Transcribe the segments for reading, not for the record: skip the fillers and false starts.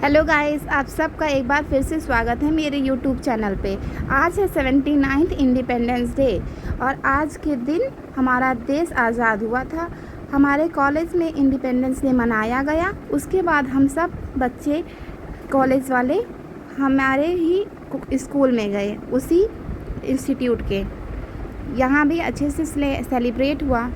Hello guys, आप सबका एक बार फिर से स्वागत है मेरे यूट्यूब चैनल पे। आज है 79th इंडिपेंडेंस डे और आज के दिन हमारा देश आज़ाद हुआ था। हमारे कॉलेज में इंडिपेंडेंस डे मनाया गया। उसके बाद हम सब बच्चे कॉलेज वाले हमारे ही स्कूल में गए, उसी इंस्टीट्यूट के। यहाँ भी अच्छे से सेलिब्रेट हुआ।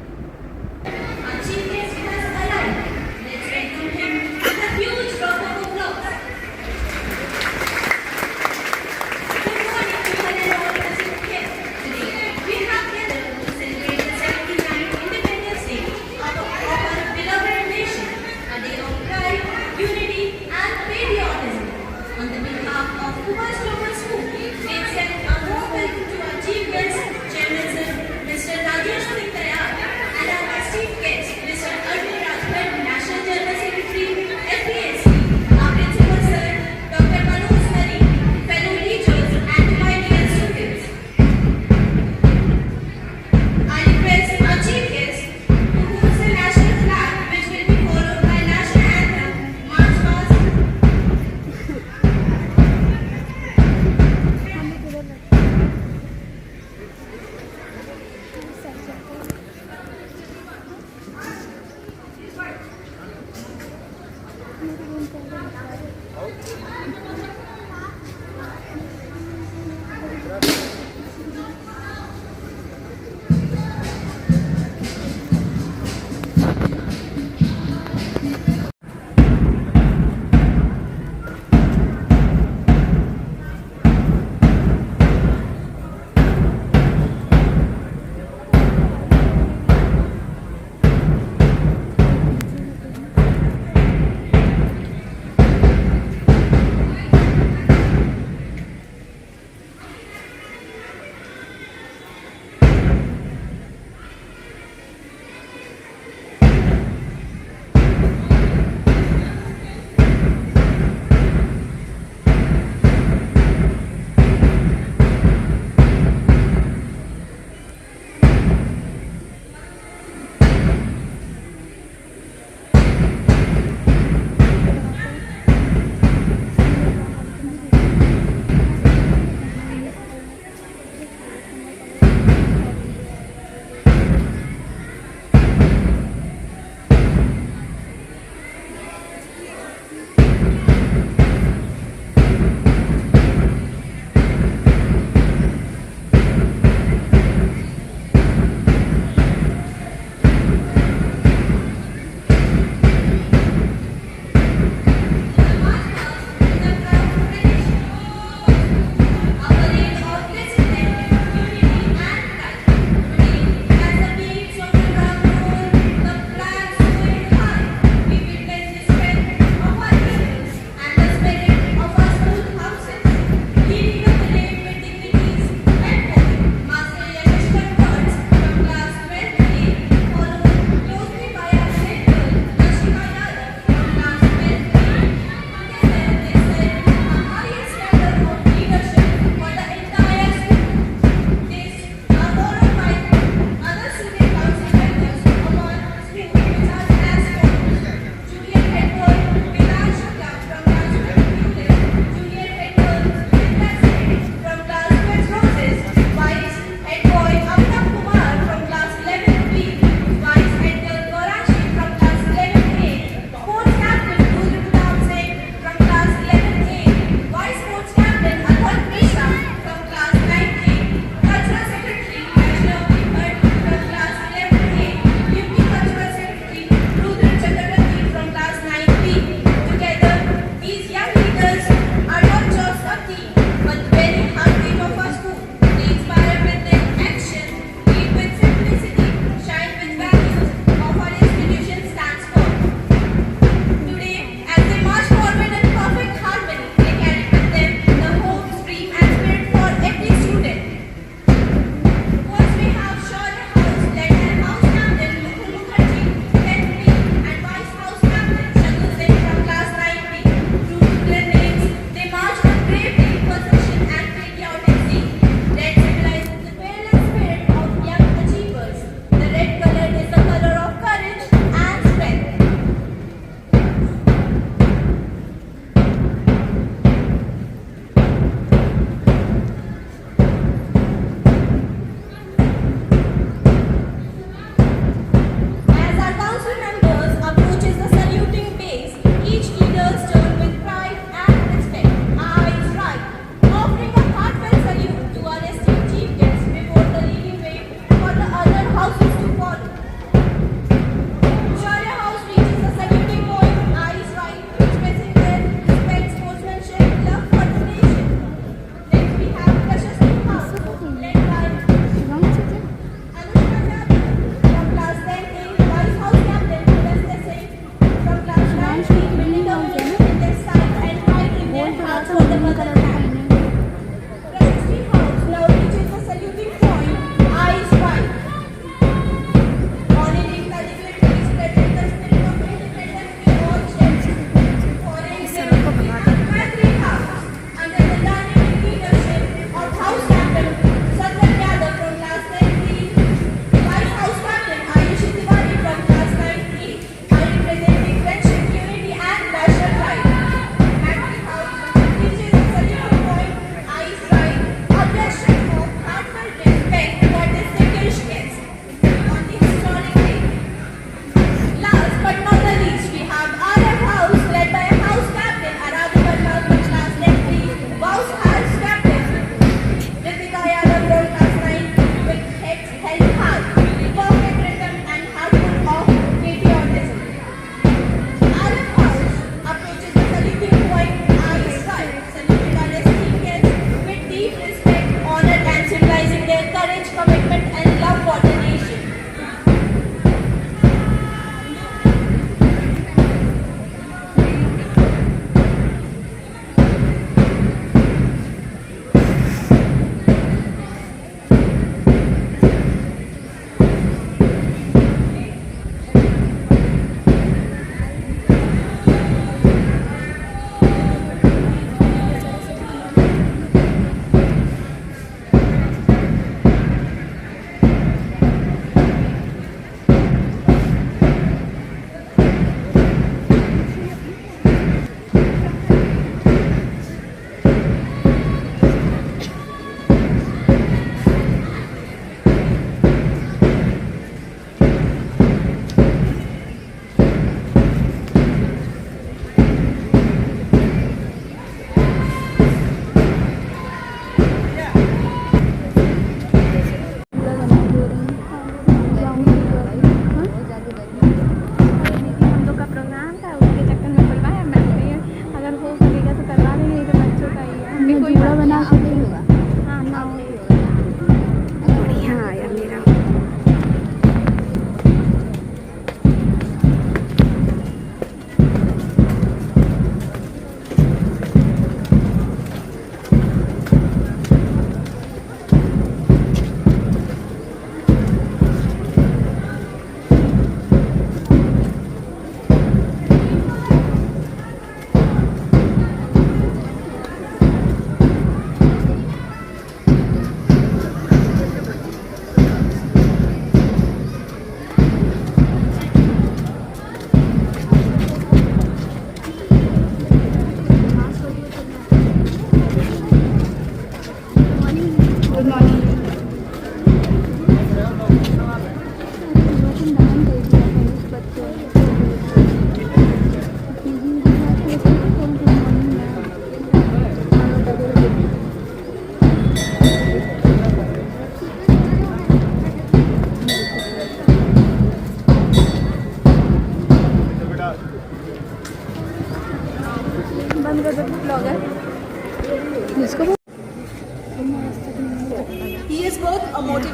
On the behalf of Kuma's Global School, we extend a warm welcome to our chief guest, Chairman Sir, Mr. Rajesh Singh Dayal.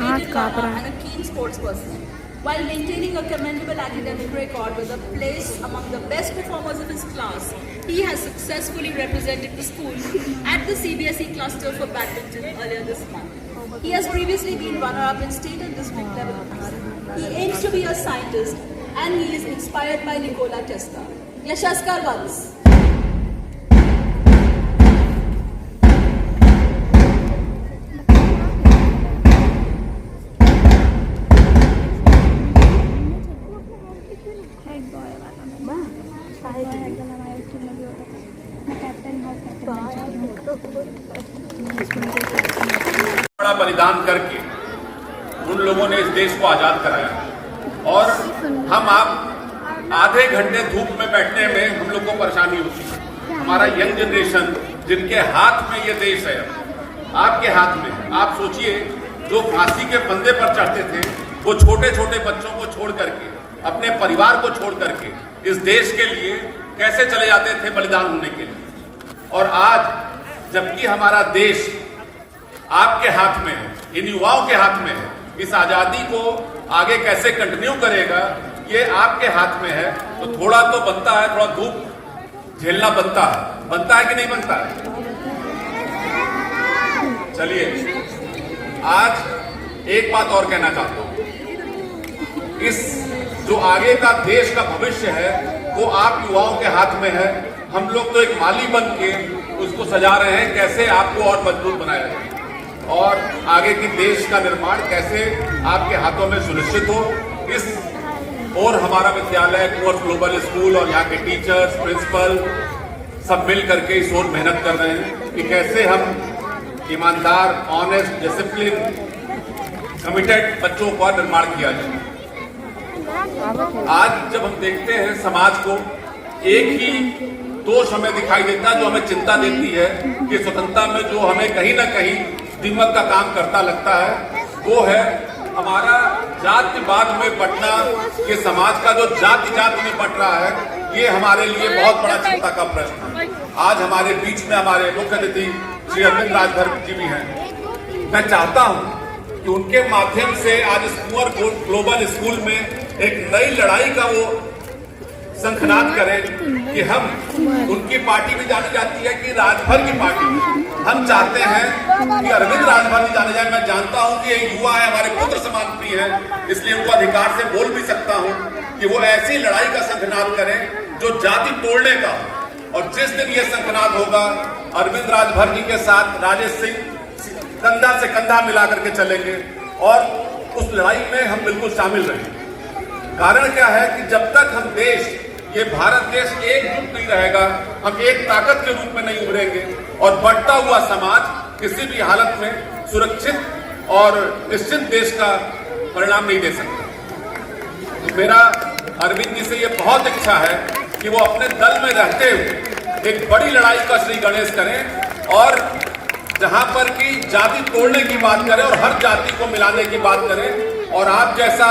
dedicated learner and a keen sports person. While maintaining a commendable academic record with a place among the best performers of his class, he has successfully represented the school at the CBSE cluster for badminton earlier this month. He has previously been runner-up in state and district level. He aims to be a scientist and he is inspired by Nikola Tesla. Yashaskar Vals. बड़ा बलिदान करके उन लोगों ने इस देश को आजाद कराया और हम आप आधे घंटे धूप में बैठने में हम लोग को परेशानी होती है। हमारा यंग जनरेशन जिनके हाथ में ये देश है, आपके हाथ में है। आप सोचिए, जो फांसी के फंदे पर चढ़ते थे वो छोटे छोटे बच्चों को छोड़ करके, अपने परिवार को छोड़ करके इस देश के लिए कैसे चले जाते थे बलिदान होने के लिए। और आज जबकि हमारा देश आपके हाथ में है, इन युवाओं के हाथ में है, इस आजादी को आगे कैसे कंटिन्यू करेगा ये आपके हाथ में है। तो थोड़ा तो बनता है, थोड़ा धूप झेलना बनता है कि नहीं बनता है? चलिए, आज एक बात और कहना चाहता हूं, इस जो आगे का देश का भविष्य है वो आप युवाओं के हाथ में है। हम लोग तो एक माली बन के उसको सजा रहे हैं, कैसे आपको और मजबूत बनाया जाए और आगे की देश का निर्माण कैसे आपके हाथों में सुनिश्चित हो। इस और हमारा विद्यालय कुंवर ग्लोबल स्कूल और यहाँ के टीचर्स, प्रिंसिपल सब मिल करके इस ओर मेहनत कर रहे हैं कि कैसे हम ईमानदार, ऑनेस्ट, डिसिप्लिन, कमिटेड बच्चों का निर्माण किया जाए। आज जब हम देखते हैं समाज को, एक ही दोष हमें दिखाई देता है जो हमें चिंता देती है कि स्वतंत्रता में जो हमें कहीं ना कहीं दीमक का काम करता लगता है, वो है हमारा जातिवाद में बंटना। ये समाज का जो जाति में बंट रहा है, ये हमारे लिए बहुत बड़ा चिंता का प्रश्न है। आज हमारे बीच में हमारे मुख्य अतिथि श्री अरविंद राजभर जी भी हैं। मैं चाहता हूं कि उनके माध्यम से आज इस कुंवर ग्लोबल स्कूल में एक नई लड़ाई का वो शंखनाद करें कि हम, उनकी पार्टी भी जानी जाती है कि राजभर की पार्टी, हम चाहते हैं कि अरविंद राजभर जी जाने जाए। मैं जानता हूं कि ये युवा है, हमारे पुत्र समान प्रिय है, इसलिए उनको अधिकार से बोल भी सकता हूं कि वो ऐसी लड़ाई का शंखनाद करें जो जाति तोड़ने का। और जिस दिन ये शंखनाद होगा, अरविंद राजभर जी के साथ राजेश सिंह कंधा से कंधा मिला करके चलेंगे और उस लड़ाई में हम बिल्कुल शामिल रहेंगे। कारण क्या है कि जब तक हम देश, ये भारत देश एकजुट नहीं रहेगा, हम एक ताकत के रूप में नहीं उभरेंगे और बढ़ता हुआ समाज किसी भी हालत में सुरक्षित और निश्चित देश का परिणाम नहीं दे सकता। तो मेरा अरविंद जी से ये बहुत इच्छा है कि वो अपने दल में रहते हुए एक बड़ी लड़ाई का श्री गणेश करें और जहां पर की जाति तोड़ने की बात करें और हर जाति को मिलाने की बात करें। और आप जैसा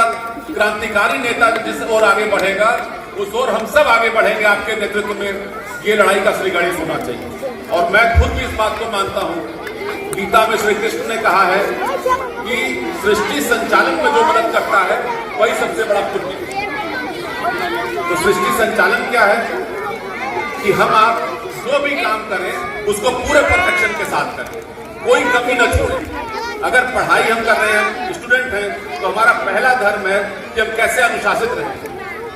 क्रांतिकारी नेता जिस ओर आगे बढ़ेगा, उस ओर हम सब आगे बढ़ेंगे। आपके नेतृत्व में ये लड़ाई का श्री गणेश होना चाहिए। और मैं खुद भी इस बात को मानता हूं, गीता में श्री कृष्ण ने कहा है कि सृष्टि संचालन में जो मदद करता है वही सबसे बड़ा पुण्य है। तो सृष्टि संचालन क्या है कि हम आप जो भी काम करें उसको पूरे परफेक्शन के साथ करें, कोई कमी न छोड़ें। अगर पढ़ाई हम कर रहे हैं, स्टूडेंट हैं, तो हमारा पहला धर्म है कि हम कैसे अनुशासित रहें,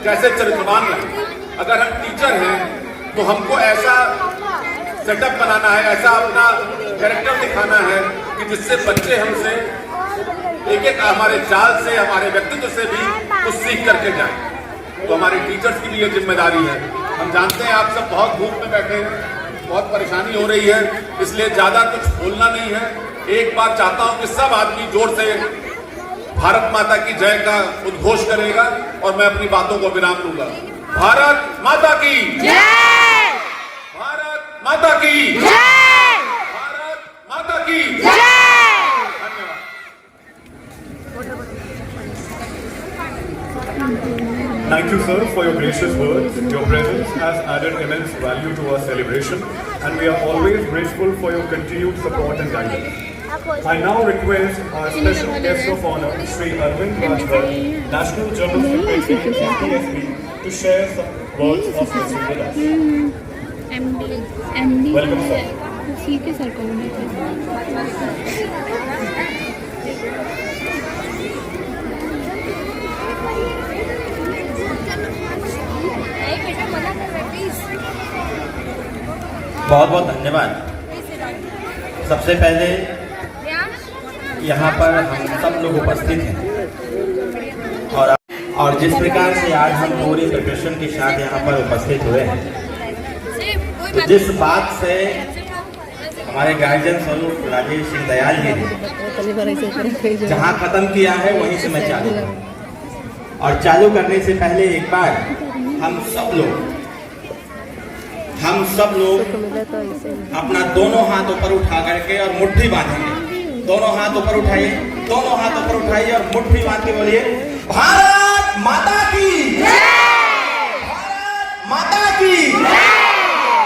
कैसे चरित्रवान रहें। अगर हम टीचर हैं तो हमको ऐसा सेटअप बनाना है, ऐसा अपना कैरेक्टर दिखाना है कि जिससे बच्चे हमसे एक एक हमारे चाल से, हमारे व्यक्तित्व से भी कुछ सीख करके जाएं। तो हमारे टीचर्स की भी ये जिम्मेदारी है। हम जानते हैं आप सब बहुत धूप में बैठे हैं, बहुत परेशानी हो रही है, इसलिए ज्यादा कुछ बोलना नहीं है। एक बार चाहता हूं कि सब आदमी जोर से भारत माता की जय का उद्घोष करेगा और मैं अपनी बातों को विराम दूंगा। भारत माता की जय! भारत माता की जय! भारत माता की जय! Thank you, sir, for your gracious words. Your presence has added immense value to our celebration, and we are always grateful for your continued support and guidance. I now request our special guest of honor, Sri Arvind Rajbhat, National General Secretary of PSB, to share some words of wisdom with us. MD Welcome, sir. CK sir को बहुत बहुत धन्यवाद। सबसे पहले यहाँ पर हम सब लोग उपस्थित हैं और जिस प्रकार से आज हम पूरी प्रिपरेशन के साथ यहाँ पर उपस्थित हुए हैं, तो जिस बात से हमारे गार्जियन स्वरूप राजेश सिंह दयाल जी ने जहाँ खत्म किया है वहीं से मैं चालू करूँ। और चालू करने से पहले एक बार हम सब लोग अपना दोनों हाथ ऊपर उठा करके और मुट्ठी बांधेंगे। दोनों हाथ ऊपर उठाइए, दोनों हाथ ऊपर उठाइए और मुट्ठी बांध के बोलिए, भारत माता की जय! भारत माता की जय!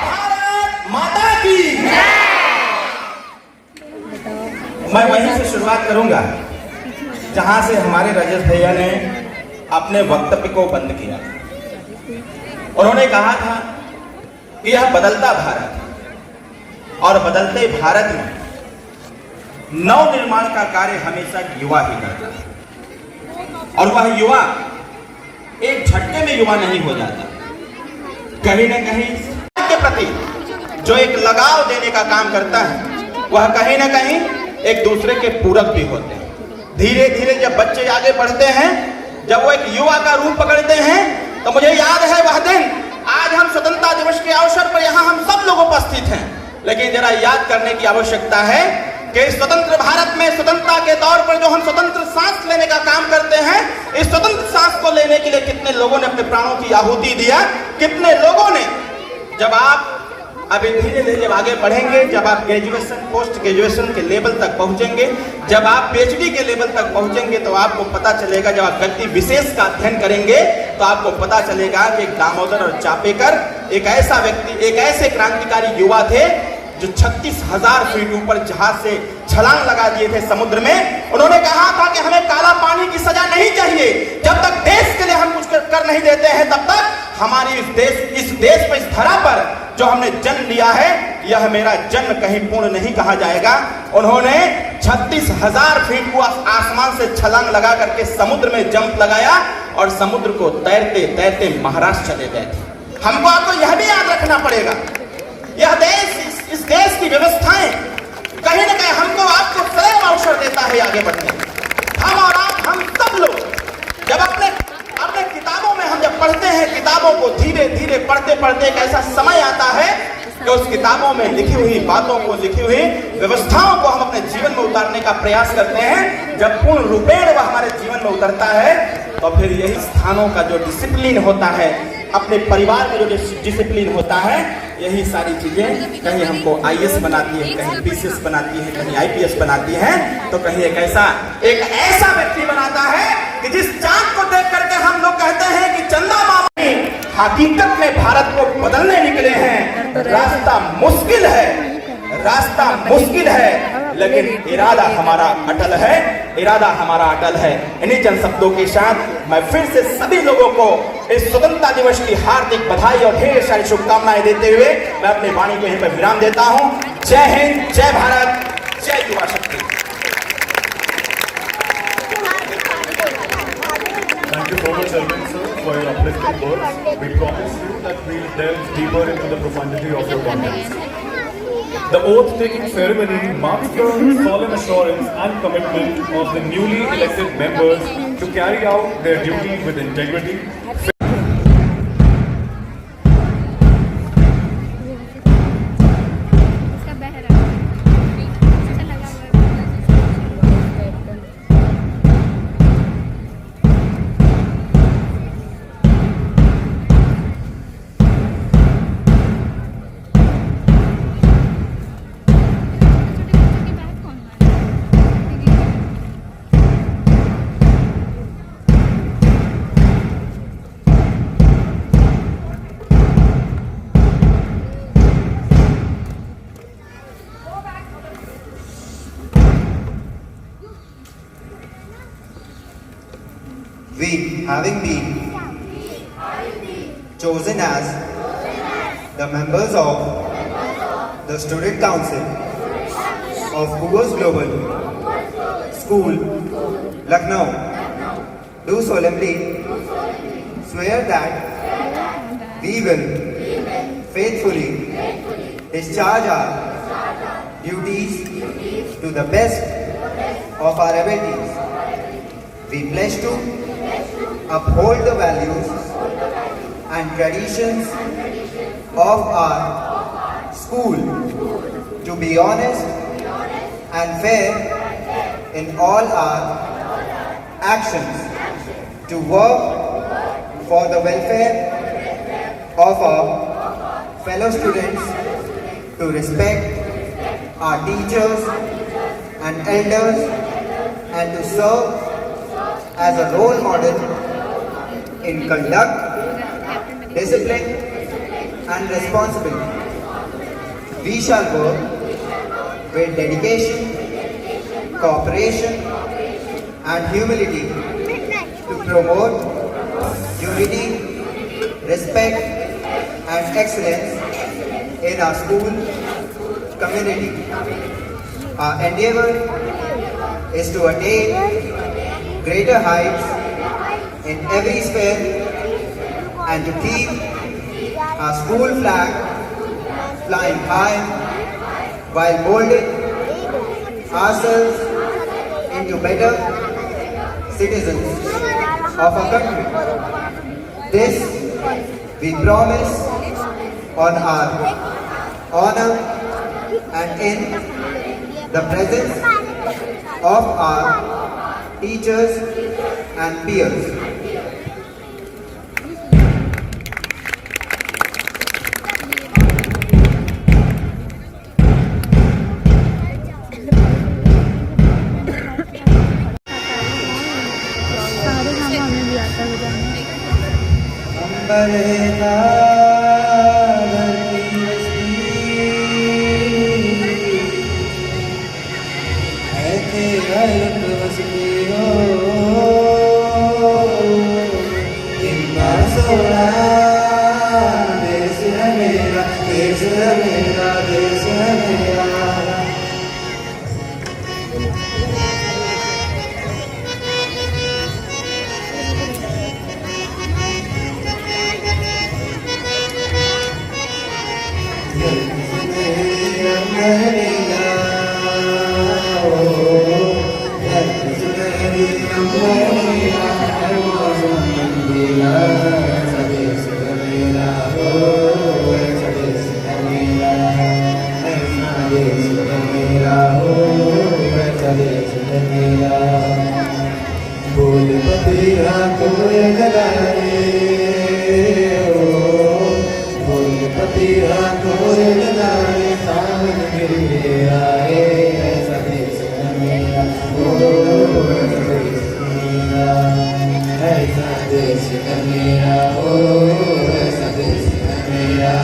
भारत माता की जय! मैं वहीं से शुरुआत करूंगा जहां से हमारे रजत भैया ने अपने वक्तव्य को बंद किया। उन्होंने कहा था कि यह बदलता भारत है और बदलते भारत में नव निर्माण का कार्य हमेशा युवा ही करता है। और वह युवा एक झटके में युवा नहीं हो जाता, कहीं न कहीं के प्रति जो एक लगाव देने का काम करता है, वह कहीं न कहीं एक दूसरे के पूरक भी होते हैं। धीरे धीरे जब बच्चे आगे बढ़ते हैं, जब वो एक युवा का रूप पकड़ते हैं, तो मुझे याद है वह दिन, आज हम स्वतंत्रता दिवस के अवसर पर यहाँ हम सब लोग उपस्थित हैं, लेकिन जरा याद करने की आवश्यकता है कि स्वतंत्र भारत में स्वतंत्रता के दौर पर जो हम स्वतंत्र सांस लेने का काम करते हैं, इस स्वतंत्र सांस को लेने के लिए कितने लोगों ने अपने प्राणों की आहुति दिया, कितने लोगों ने। जब आप अभी धीरे धीरे जब आगे बढ़ेंगे, जब आप ग्रेजुएशन पोस्ट ग्रेजुएशन के लेवल तक पहुंचेंगे, जब आप पीएचडी के लेवल तक पहुंचेंगे, तो आपको पता चलेगा, जब आप व्यक्ति विशेष का अध्ययन करेंगे तो आपको पता चलेगा कि दामोदर और चापेकर एक ऐसा व्यक्ति, एक ऐसे क्रांतिकारी युवा थे जो 36,000 फीट ऊपर जहाज से छलांग लगा दिए थे समुद्र में। उन्होंने कहा था कि हमें काला पानी की सजा नहीं चाहिए, जब तक देश के लिए हम कुछ कर नहीं देते हैं, तब तक हमारी इस देश पर, इस धरा पर जो हमने जन्म लिया है, यह मेरा जन्म कहीं पूर्ण नहीं कहा जाएगा। उन्होंने 36,000 फीट को आसमान से छलांग लगा करके समुद्र में जंप लगाया और समुद्र को तैरते तैरते महाराष्ट्र चले गए थे। हमको आपको यह भी याद रखना पड़ेगा, यह देश, इस देश की व्यवस्थाएं कहीं न कहीं हमको आपको सदैव अवसर देता है आगे बढ़ने। हम और आप, हम सब लोग जब अपने किताबों में हम जब पढ़ते हैं, किताबों को धीरे धीरे पढ़ते पढ़ते एक ऐसा समय आता है कि उस किताबों में लिखी हुई बातों को, लिखी हुई व्यवस्थाओं को हम अपने जीवन में उतारने का प्रयास करते हैं। जब पूर्ण रूपेण वह हमारे जीवन में उतरता है, तो फिर यही स्थानों का जो डिसिप्लिन होता है, अपने परिवार में जो डिसिप्लिन होता है, यही सारी चीजें कहीं हमको आईएएस बनाती है, कहीं पीसीएस बनाती है, कहीं आईपीएस बनाती है, तो कहीं एक ऐसा व्यक्ति बनाता है कि जिस चांद को देख करके हम लोग कहते हैं कि चंदा मामा हकीकत में भारत को बदलने निकले हैं। रास्ता मुश्किल है, लेकिन इरादा हमारा अटल है, इरादा हमारा अटल है। इन्हीं चंद शब्दों के साथ मैं फिर से सभी लोगों को इस स्वतंत्रता दिवस की हार्दिक बधाई और ढेर सारी शुभकामनाएं देते हुए मैं अपनी वाणी को यहीं पर विराम देता हूं। जय हिंद, जय भारत, जय युवा शक्ति। Thank you so much, Arvind sir, for your uplifting words. We promise you that we'll delve deeper into the profundity of your contents. The oath-taking ceremony marks the solemn assurance and commitment of the newly elected members to carry out their duty with integrity, We, having been chosen as the members of the Student Council of Coors Global School, Lucknow, do solemnly swear that we will faithfully discharge our duties to the best of our abilities. We pledge to uphold the values and traditions of our school, to be honest and fair in all our actions, to work for the welfare of our fellow students, to respect our teachers and elders, and to serve as a role model in conduct, discipline and responsibility. We shall work with dedication, cooperation and humility to promote unity, respect and excellence in our school community. Our endeavor is to attain greater heights in every sphere and to keep our school flag flying high while molding ourselves into better citizens of our country. This we promise on our honor and in the presence of our teachers and peers. सारे गाना हमें भी आता है बजाने। बोल पतिया कोई लगाए बोल पतिया कोई लगाए सावन गिर आए ऐसा देश है मेरा ऐसा देश है मेरा ऐसा देश है मेरा ऐसा देश है मेरा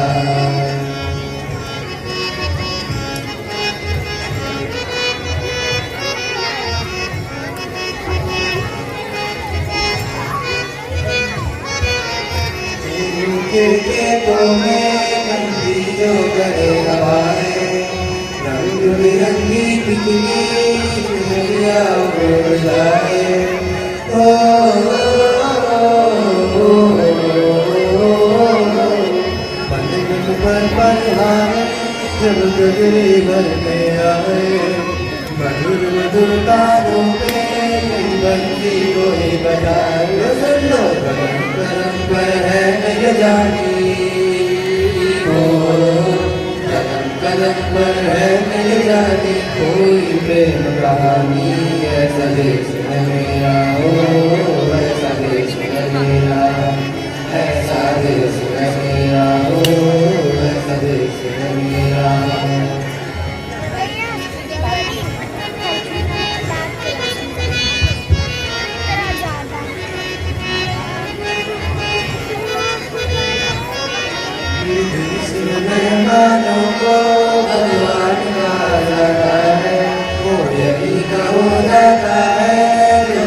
खेतों में बंदी जो करे हवाएं रंग बिरंगी बिजली चुनरिया उड़ जाए पल पर पलहाए जब गगरे भर में आए मधुर मधुर तारों में बंदी कोई बजाए करम करम पर है नय जानी करम करम पर है नय जानी कोई प्रेम कहानी ऐसा देश है मेरा ऐसा देश है मेरा ऐसा देश है मेरा ऐसा देश है मेरा मेहमानों को भगवान का जाता है वो यही का हो जाता है जो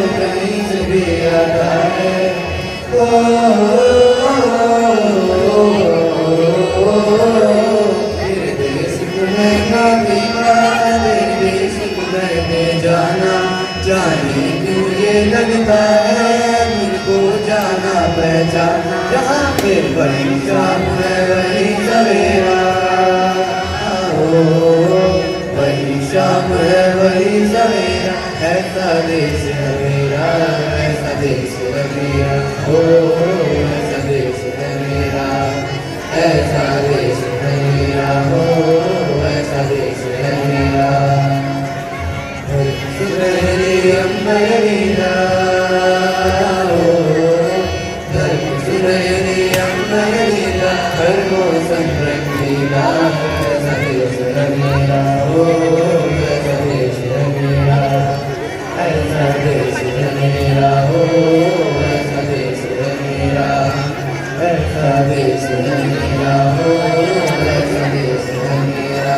होता है मुझको जाना पहचाना, जहाँ पे वही शाम है वही सवेरा, वही शाम है वही सवेरा, ऐसा देश है मेरा, ऐसा देश है मेरा, ऐसा देश है मेरा, ऐसा देश है मेरा, ऐसा देश है मेरा। सुनहरी अम्बर नीला, सुनहरी अम्बर नीला, हर मौसम रंगीला, ऐसा देश है मेरा, ऐसा देश है मेरा, ऐसा देश है मेरा, ऐसा देश है मेरा, ऐसा देश है मेरा, ऐसा देश है मेरा।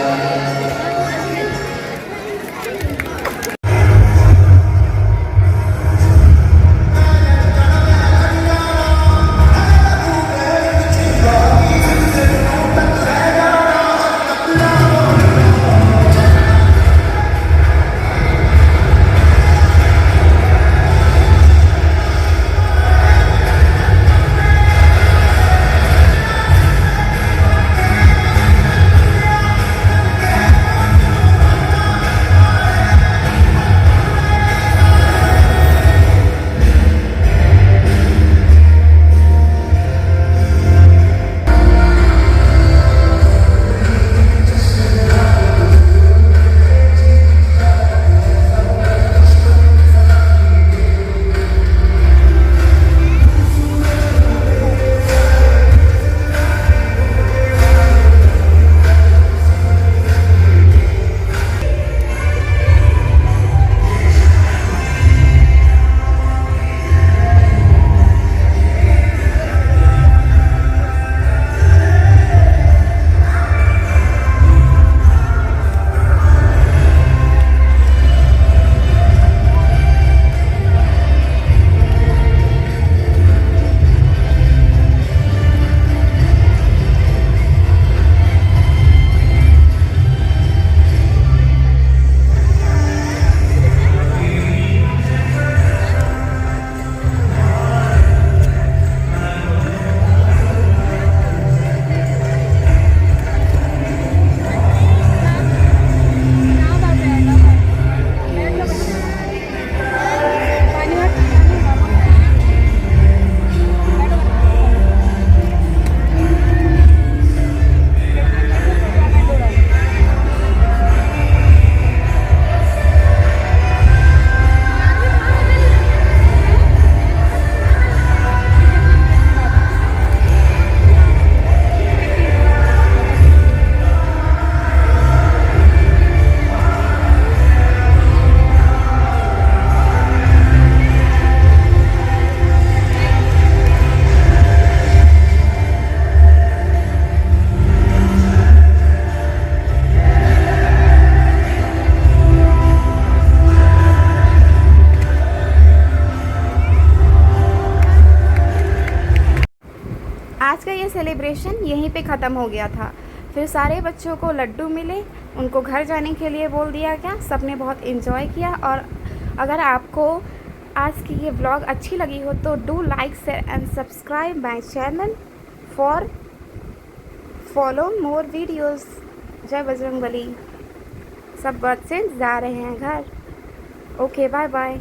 आज का ये सेलिब्रेशन यहीं पे ख़त्म हो गया था। फिर सारे बच्चों को लड्डू मिले, उनको घर जाने के लिए बोल दिया गया। सबने बहुत इन्जॉय किया। और अगर आपको आज की ये व्लॉग अच्छी लगी हो तो do like share and subscribe my channel for follow more videos. जय बजरंगबली। सब बच्चे जा रहे हैं घर। Okay, bye bye.